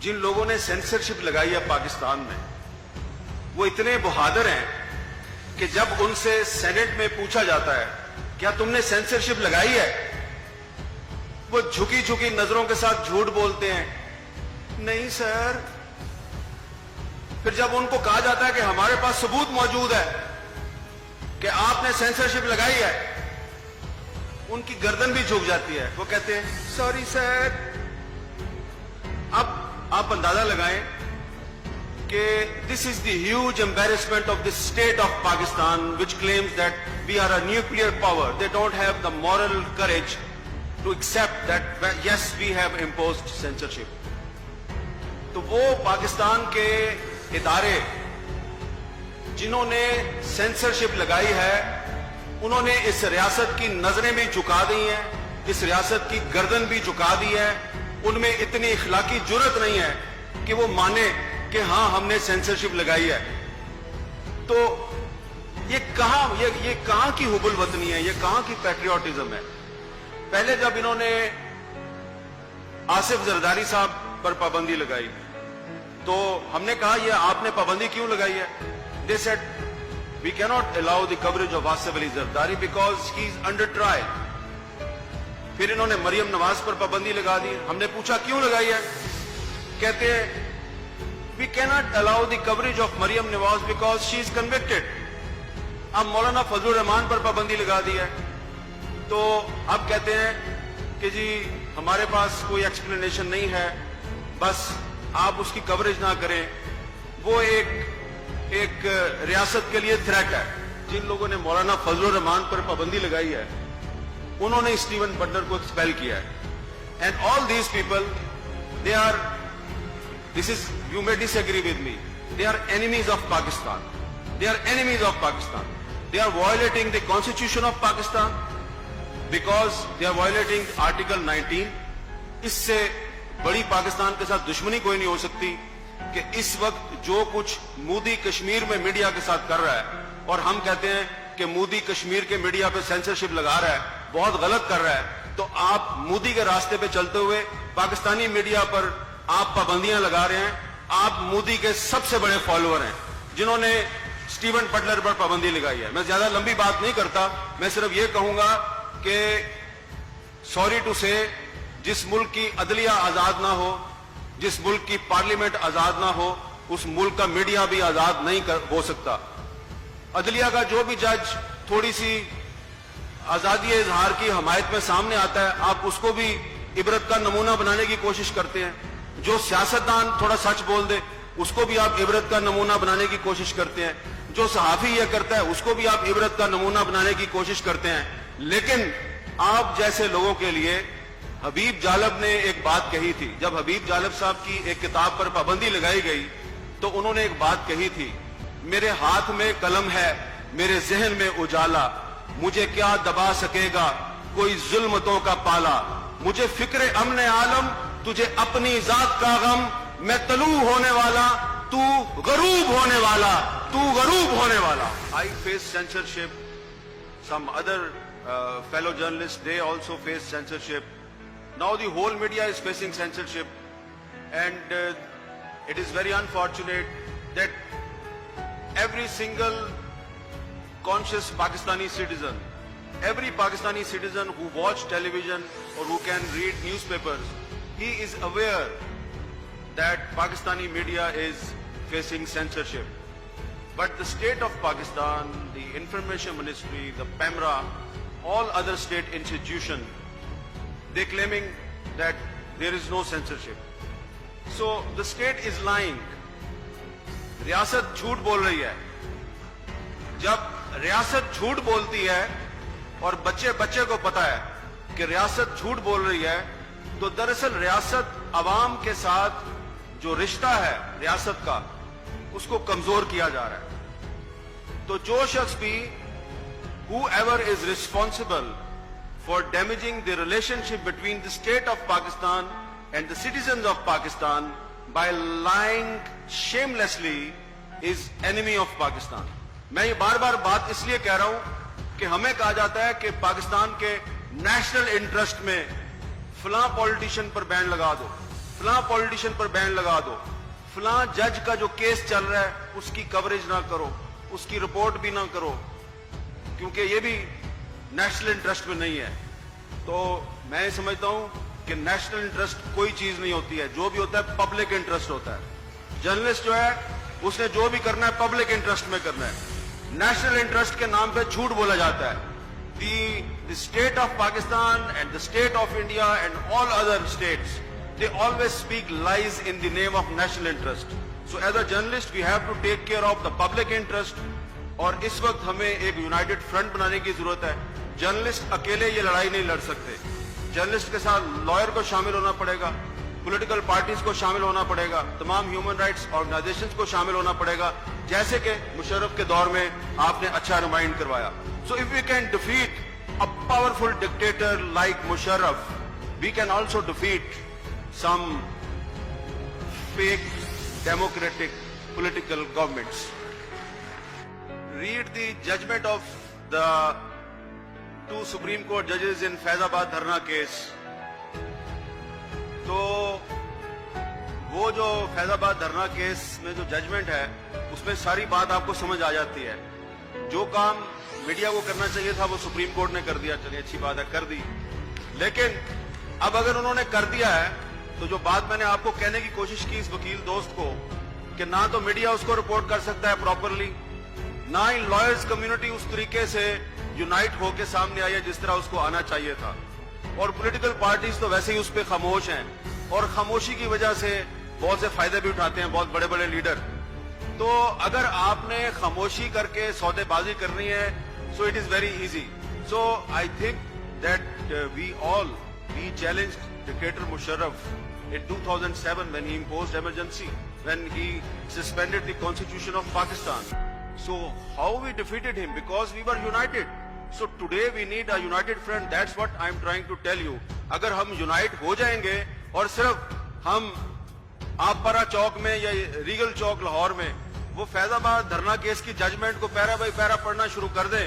जिन लोगों ने सेंसरशिप लगाई है पाकिस्तान में, वो इतने बहादुर हैं कि जब उनसे सेनेट में पूछा जाता है क्या तुमने सेंसरशिप लगाई है, वो झुकी झुकी नजरों के साथ झूठ बोलते हैं, नहीं सर। फिर जब उनको कहा जाता है कि हमारे पास सबूत मौजूद है कि आपने सेंसरशिप लगाई है, उनकी गर्दन भी झुक जाती है, वो कहते हैं सॉरी सर। अब आप अंदाजा लगाएं कि this is the huge embarrassment of the state of Pakistan which claims that we are a nuclear power. They don't have the moral courage to accept that yes we have imposed censorship. तो वो पाकिस्तान के इदारे जिन्होंने censorship लगाई है, उन्होंने इस रियासत की नजरें भी झुका दी हैं, इस रियासत की गर्दन भी झुका दी है। उनमें इतनी इखलाकी जुर्रत नहीं है कि वो माने कि हां हमने सेंसरशिप लगाई है। तो ये कहां की हुबुल वतनी है, ये कहां की पैट्रियोटिज्म है। पहले जब इन्होंने आसिफ जरदारी साहब पर पाबंदी लगाई तो हमने कहा ये आपने पाबंदी क्यों लगाई है? They said we cannot allow the coverage of Asif Ali Zardari because he is under trial. फिर इन्होंने मरियम नवाज पर पाबंदी लगा दी। हमने पूछा क्यों लगाई है? कहते हैं we cannot allow the coverage of Maryam Nawaz because she is convicted. अब मौलाना फजलुर रहमान पर पाबंदी लगा दी है। तो अब कहते हैं कि जी हमारे पास कोई एक्सप्लेनेशन नहीं है, बस आप उसकी कवरेज ना करें। वो एक रियासत के लिए थ्रेट है। जिन लोगों ने मौलाना फजलुर रहमान पर पाबंदी लगाई है, उन्होंने स्टीवन बटलर को एक्सपेल किया है। And all these people they are, this is, you may disagree with me, they are enemies of Pakistan. They are enemies of Pakistan. They are violating the constitution of Pakistan because they are violating article 19। इससे बड़ी पाकिस्तान के साथ दुश्मनी कोई नहीं हो सकती कि इस वक्त जो कुछ मोदी कश्मीर में मीडिया के साथ कर रहा है, और हम कहते हैं कि मोदी कश्मीर के मीडिया पे सेंसरशिप लगा रहा है, बहुत गलत कर रहा है। तो आप मोदी के रास्ते पे चलते हुए पाकिस्तानी मीडिया पर आप पाबंदियां लगा रहे हैं। आप मोदी के सबसे बड़े फॉलोअर हैं जिन्होंने स्टीवन बटलर पर पाबंदी लगाई है। मैं ज्यादा लंबी बात नहीं करता, मैं सिर्फ ये कहूंगा कि सॉरी टू से, जिस मुल्क की अदलिया आजाद ना हो, जिस मुल्क की पार्लियामेंट आजाद ना हो, उस मुल्क का मीडिया भी आजाद नहीं हो सकता। अदलिया का जो भी जज थोड़ी सी आजादी इजहार की हमायत में सामने आता है, आप उसको भी इबरत का नमूना बनाने की कोशिश करते हैं। जो सियासतदान थोड़ा सच बोल दे, उसको भी आप इबरत का नमूना बनाने की कोशिश करते हैं। जो सहाफी यह करता है, उसको भी आप इबरत का नमूना बनाने की कोशिश करते हैं। लेकिन आप जैसे लोगों के लिए हबीब जालब ने एक बात कही थी। जब हबीब जालब साहब की एक किताब पर पाबंदी लगाई गई तो उन्होंने एक बात कही थी, मेरे हाथ में कलम है, मेरे जहन में उजाला, मुझे क्या दबा सकेगा कोई जुल्मतों का पाला, मुझे फिक्र अमन आलम, तुझे अपनी जात का गम, मैं तलू होने वाला, तू गरूब होने वाला, तू गरूब होने वाला। I face censorship, some other fellow journalists, they also face censorship. Now the whole media is facing censorship, and it is very unfortunate that every single conscious Pakistani citizen, every Pakistani citizen who watch television or who can read newspapers, he is aware that Pakistani media is facing censorship. But the state of Pakistan, the Information Ministry, the PEMRA, all other state institutions, they're claiming that there is no censorship. So the state is lying. रियासत झूठ बोल रही है। जब रियासत झूठ बोलती है और बच्चे को पता है कि रियासत झूठ बोल रही है, तो दरअसल रियासत अवाम के साथ जो रिश्ता है रियासत का, उसको कमजोर किया जा रहा है। तो जो शख्स भी, whoever is responsible for damaging the relationship between the state of Pakistan and the citizens of Pakistan by lying shamelessly is enemy of Pakistan. मैं ये बार बार बात इसलिए कह रहा हूं कि हमें कहा जाता है कि पाकिस्तान के नेशनल इंटरेस्ट में फलां पॉलिटिशियन पर बैन लगा दो, फलां पॉलिटिशियन पर बैन लगा दो, फलां जज का जो केस चल रहा है उसकी कवरेज ना करो, उसकी रिपोर्ट भी ना करो, क्योंकि ये भी नेशनल इंटरेस्ट में नहीं है। तो मैं समझता हूं कि नेशनल इंटरेस्ट कोई चीज नहीं होती है, जो भी होता है पब्लिक इंटरेस्ट होता है। जर्नलिस्ट जो है उसने जो भी करना है पब्लिक इंटरेस्ट में करना है। नेशनल इंटरेस्ट के नाम पे झूठ बोला जाता है। The state of Pakistan and the state of India and all other states, they always speak lies in the name of national interest. So as a journalist we have to take care of the public interest, और इस वक्त हमें एक United front बनाने की जरूरत है। Journalist अकेले ये लड़ाई नहीं लड़ सकते, जर्नलिस्ट के साथ लॉयर को शामिल होना पड़ेगा, पॉलिटिकल पार्टीज को शामिल होना पड़ेगा, तमाम ह्यूमन राइट्स ऑर्गेनाइजेशंस को शामिल होना पड़ेगा, जैसे कि मुशर्रफ के दौर में आपने अच्छा रिमाइंड करवाया। So if we can defeat a powerful dictator like Musharraf, we can also defeat some fake democratic political governments. Read the judgment of the 2 Supreme Court judges in Faizabad Dharna case. तो वो जो फैजाबाद धरना case में जो judgement है उसमें सारी बात आपको समझ आ जाती है। जो काम मीडिया को करना चाहिए था वो सुप्रीम कोर्ट ने कर दिया, चलिए अच्छी बात है, कर दी। लेकिन अब अगर उन्होंने कर दिया है तो जो बात मैंने आपको कहने की कोशिश की इस वकील दोस्त को कि ना तो मीडिया उसको रिपोर्ट कर सकता है प्रॉपरली, ना ही लॉयर्स कम्युनिटी उस तरीके से यूनाइट होकर सामने आई है जिस तरह उसको आना चाहिए था, और पॉलिटिकल पार्टीज तो वैसे ही उस पर खामोश हैं, और खामोशी की वजह से बहुत से फायदे भी उठाते हैं बहुत बड़े बड़े लीडर। तो अगर आपने खामोशी करके सौदेबाजी करनी है, so it is very easy. So I think that we challenged dictator Musharraf in 2007 when he imposed emergency, when he suspended the constitution of Pakistan. So how we defeated him? Because we were united. So today we need a united front. That's what I'm trying to tell you. अगर हम unite हो जाएंगे और सिर्फ हम आपपरा चौक में या Regal चौक लाहौर में वो फैजाबाद धरना केस की जजमेंट को पैरा बाई पैरा पढ़ना शुरू कर दें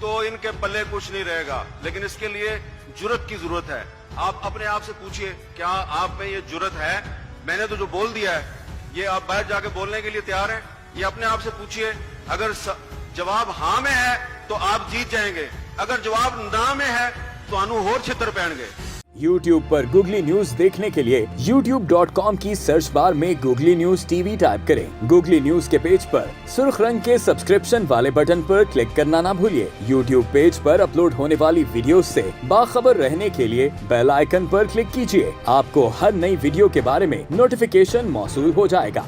तो इनके पल्ले कुछ नहीं रहेगा। लेकिन इसके लिए जुर्रत की जरूरत है। आप अपने आप से पूछिए क्या आप में ये जुर्रत है? मैंने तो जो बोल दिया है ये आप बाहर जाके बोलने के लिए तैयार हैं? ये अपने आप से पूछिए। अगर जवाब हाँ में है तो आप जीत जाएंगे, अगर जवाब ना में है तो अनु होर छितर पहनगे। YouTube पर गूगली न्यूज देखने के लिए youtube.com की सर्च बार में गूगली न्यूज टीवी टाइप करें। गूगली न्यूज के पेज पर सुर्ख रंग के सब्सक्रिप्शन वाले बटन पर क्लिक करना ना भूलिए। YouTube पेज पर अपलोड होने वाली वीडियोस से बाखबर रहने के लिए बेल आइकन पर क्लिक कीजिए। आपको हर नई वीडियो के बारे में नोटिफिकेशन मौसूल हो जाएगा।